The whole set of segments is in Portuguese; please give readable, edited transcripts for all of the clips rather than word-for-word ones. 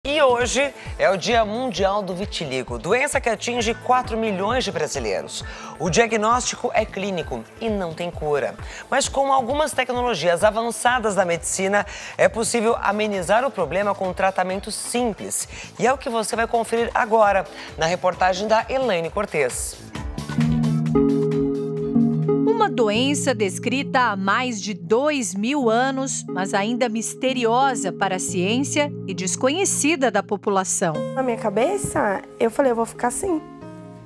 E hoje é o Dia Mundial do Vitiligo, doença que atinge 4 milhões de brasileiros. O diagnóstico é clínico e não tem cura. Mas com algumas tecnologias avançadas da medicina, é possível amenizar o problema com um tratamento simples. E é o que você vai conferir agora, na reportagem da Elaine Cortez. Uma doença descrita há mais de 2.000 anos, mas ainda misteriosa para a ciência e desconhecida da população. Na minha cabeça, eu falei, eu vou ficar assim.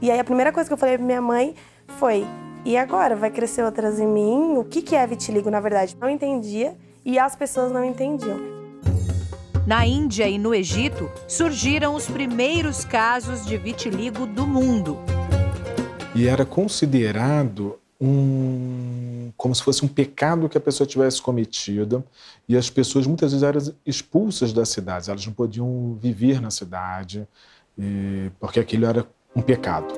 E aí a primeira coisa que eu falei pra minha mãe foi, e agora? Vai crescer outras em mim? O que é vitiligo, na verdade? Não entendia e as pessoas não entendiam. Na Índia e no Egito, surgiram os primeiros casos de vitiligo do mundo. E era considerado como se fosse um pecado que a pessoa tivesse cometido, e as pessoas muitas vezes eram expulsas das cidades, elas não podiam viver na cidade, porque aquilo era um pecado.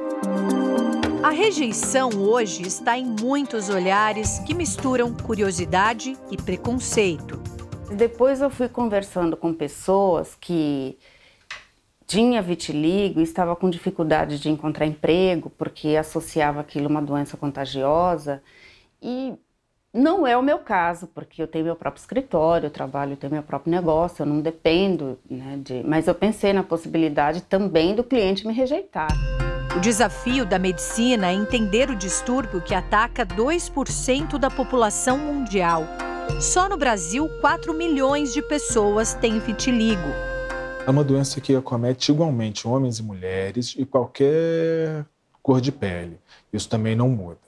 A rejeição hoje está em muitos olhares que misturam curiosidade e preconceito. Depois eu fui conversando com pessoas que tinha vitiligo e estava com dificuldade de encontrar emprego porque associava aquilo a uma doença contagiosa. E não é o meu caso, porque eu tenho meu próprio escritório, eu trabalho, eu tenho meu próprio negócio, eu não dependo, mas eu pensei na possibilidade também do cliente me rejeitar. O desafio da medicina é entender o distúrbio que ataca 2% da população mundial. Só no Brasil, 4 milhões de pessoas têm vitiligo. É uma doença que acomete igualmente homens e mulheres e qualquer cor de pele. Isso também não muda.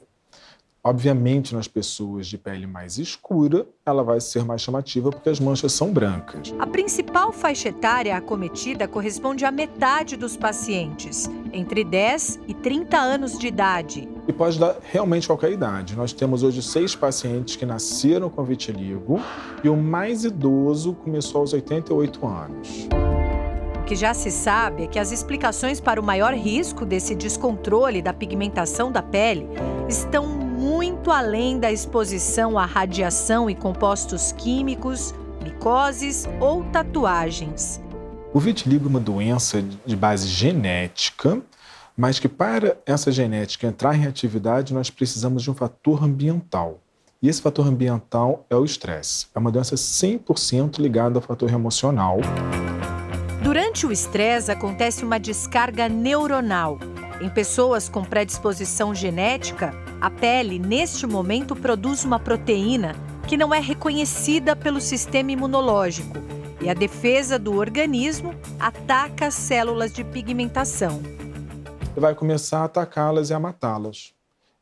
Obviamente, nas pessoas de pele mais escura, ela vai ser mais chamativa porque as manchas são brancas. A principal faixa etária acometida corresponde à metade dos pacientes, entre 10 e 30 anos de idade. E pode dar realmente qualquer idade. Nós temos hoje 6 pacientes que nasceram com vitiligo e o mais idoso começou aos 88 anos. O que já se sabe é que as explicações para o maior risco desse descontrole da pigmentação da pele estão muito além da exposição à radiação e compostos químicos, micoses ou tatuagens. O vitiligo é uma doença de base genética, mas que para essa genética entrar em atividade nós precisamos de um fator ambiental. E esse fator ambiental é o estresse. É uma doença 100% ligada ao fator emocional. Durante o estresse, acontece uma descarga neuronal. Em pessoas com predisposição genética, a pele, neste momento, produz uma proteína que não é reconhecida pelo sistema imunológico. E a defesa do organismo ataca as células de pigmentação. Vai começar a atacá-las e a matá-las.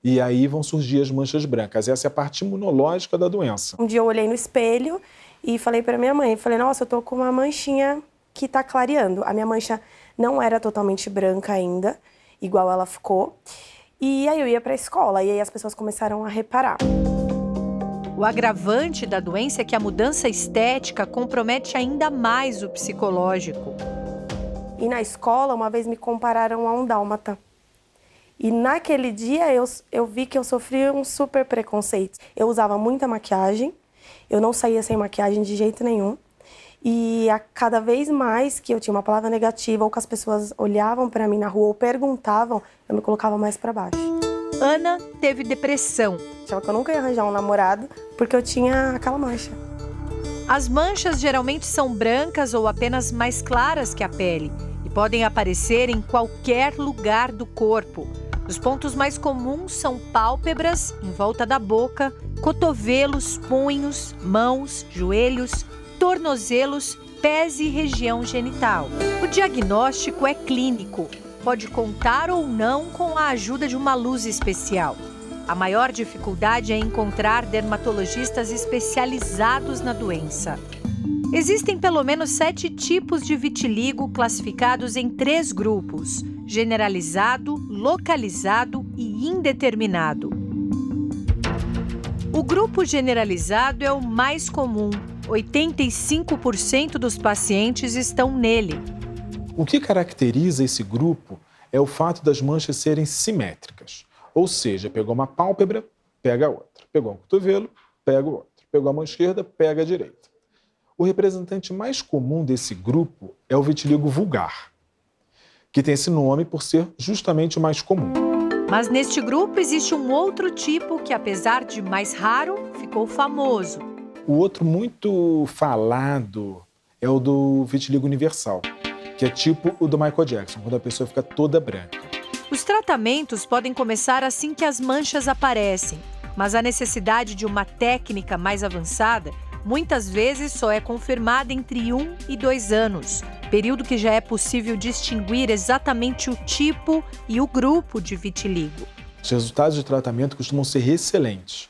E aí vão surgir as manchas brancas. Essa é a parte imunológica da doença. Um dia eu olhei no espelho e falei para minha mãe, nossa, eu tô com uma manchinha que tá clareando. A minha mancha não era totalmente branca ainda, igual ela ficou. E aí eu ia pra escola e aí as pessoas começaram a reparar. O agravante da doença é que a mudança estética compromete ainda mais o psicológico. E na escola, uma vez me compararam a um dálmata. E naquele dia eu vi que eu sofri um super preconceito. Eu usava muita maquiagem, eu não saía sem maquiagem de jeito nenhum. E a cada vez mais que eu tinha uma palavra negativa ou que as pessoas olhavam para mim na rua ou perguntavam, eu me colocava mais para baixo. Ana teve depressão. Achava que eu nunca ia arranjar um namorado porque eu tinha aquela mancha. As manchas geralmente são brancas ou apenas mais claras que a pele e podem aparecer em qualquer lugar do corpo. Os pontos mais comuns são pálpebras, em volta da boca, cotovelos, punhos, mãos, joelhos, tornozelos, pés e região genital. O diagnóstico é clínico. Pode contar ou não com a ajuda de uma luz especial. A maior dificuldade é encontrar dermatologistas especializados na doença. Existem pelo menos 7 tipos de vitiligo classificados em 3 grupos: generalizado, localizado e indeterminado. O grupo generalizado é o mais comum. 85% dos pacientes estão nele. O que caracteriza esse grupo é o fato das manchas serem simétricas. Ou seja, pegou uma pálpebra, pega a outra. Pegou um cotovelo, pega o outro. Pegou a mão esquerda, pega a direita. O representante mais comum desse grupo é o vitiligo vulgar, que tem esse nome por ser justamente o mais comum. Mas neste grupo existe um outro tipo que, apesar de mais raro, ficou famoso. O outro muito falado é o do vitiligo universal, que é tipo o do Michael Jackson, quando a pessoa fica toda branca. Os tratamentos podem começar assim que as manchas aparecem, mas a necessidade de uma técnica mais avançada muitas vezes só é confirmada entre 1 e 2 anos, período que já é possível distinguir exatamente o tipo e o grupo de vitiligo. Os resultados de tratamento costumam ser excelentes,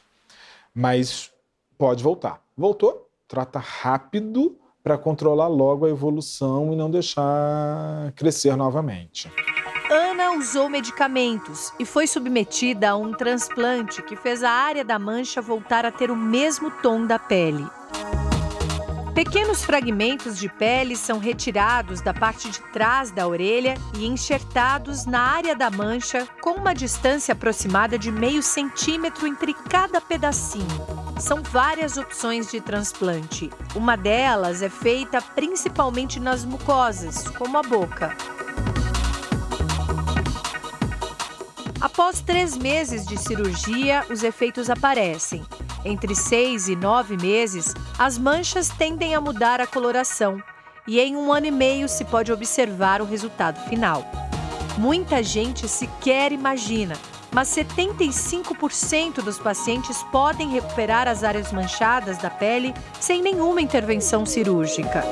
mas pode voltar. Voltou, trata rápido para controlar logo a evolução e não deixar crescer novamente. Ana usou medicamentos e foi submetida a um transplante que fez a área da mancha voltar a ter o mesmo tom da pele. Pequenos fragmentos de pele são retirados da parte de trás da orelha e enxertados na área da mancha com uma distância aproximada de meio centímetro entre cada pedacinho. São várias opções de transplante. Uma delas é feita principalmente nas mucosas, como a boca. Após 3 meses de cirurgia, os efeitos aparecem. Entre 6 e 9 meses, as manchas tendem a mudar a coloração e em 1 ano e meio se pode observar o resultado final. Muita gente sequer imagina, mas 75% dos pacientes podem recuperar as áreas manchadas da pele sem nenhuma intervenção cirúrgica.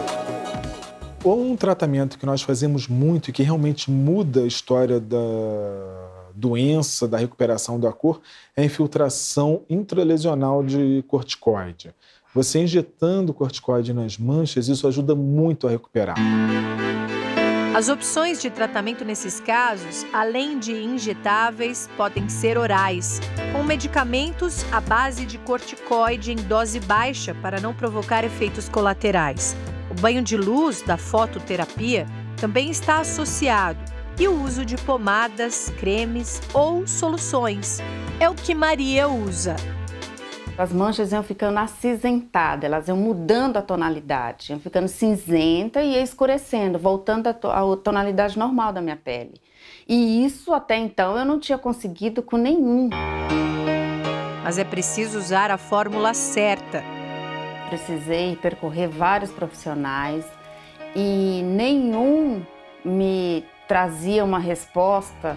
Um tratamento que nós fazemos muito e que realmente muda a história da doença, da recuperação da cor, é a infiltração intralesional de corticoide. Você injetando corticoide nas manchas, isso ajuda muito a recuperar. As opções de tratamento nesses casos, além de injetáveis, podem ser orais, com medicamentos à base de corticoide em dose baixa para não provocar efeitos colaterais. O banho de luz da fototerapia também está associado, e o uso de pomadas, cremes ou soluções. É o que Maria usa. As manchas iam ficando acinzentadas, elas iam mudando a tonalidade, iam ficando cinzenta e ia escurecendo, voltando à tonalidade normal da minha pele. E isso até então eu não tinha conseguido com nenhum. Mas é preciso usar a fórmula certa. Precisei percorrer vários profissionais e nenhum me trazia uma resposta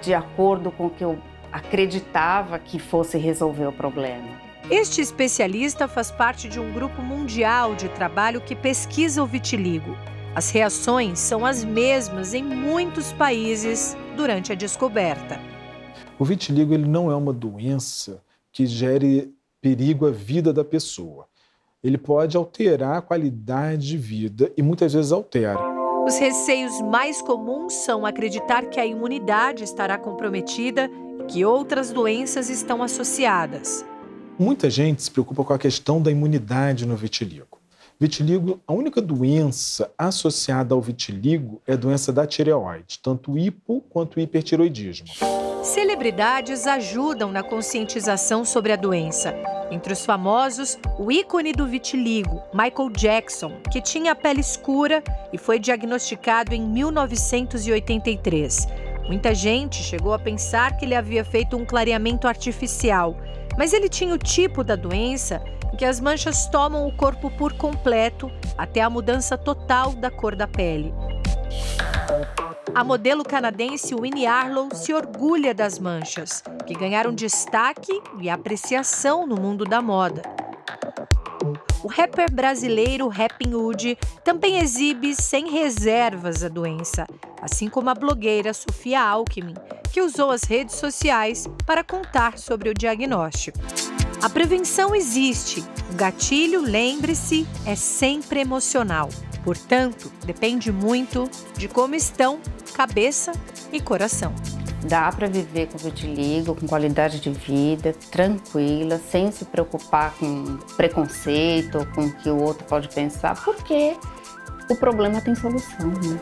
de acordo com o que eu acreditava que fosse resolver o problema. Este especialista faz parte de um grupo mundial de trabalho que pesquisa o vitiligo. As reações são as mesmas em muitos países durante a descoberta. O vitiligo ele não é uma doença que gere perigo à vida da pessoa. Ele pode alterar a qualidade de vida e muitas vezes altera. Os receios mais comuns são acreditar que a imunidade estará comprometida e que outras doenças estão associadas. Muita gente se preocupa com a questão da imunidade no vitiligo. Vitiligo, a única doença associada ao vitiligo é a doença da tireoide, tanto hipo quanto hipertireoidismo. Celebridades ajudam na conscientização sobre a doença. Entre os famosos, o ícone do vitiligo, Michael Jackson, que tinha a pele escura e foi diagnosticado em 1983. Muita gente chegou a pensar que ele havia feito um clareamento artificial, mas ele tinha o tipo da doença em que as manchas tomam o corpo por completo até a mudança total da cor da pele. A modelo canadense Winnie Harlow se orgulha das manchas, que ganharam destaque e apreciação no mundo da moda. O rapper brasileiro Rappin' Hood também exibe sem reservas a doença, assim como a blogueira Sofia Alckmin, que usou as redes sociais para contar sobre o diagnóstico. A prevenção existe. O gatilho, lembre-se, é sempre emocional. Portanto, depende muito de como estão cabeça e coração. Dá para viver com vitiligo, com qualidade de vida, tranquila, sem se preocupar com preconceito, com o que o outro pode pensar, porque o problema tem solução, né?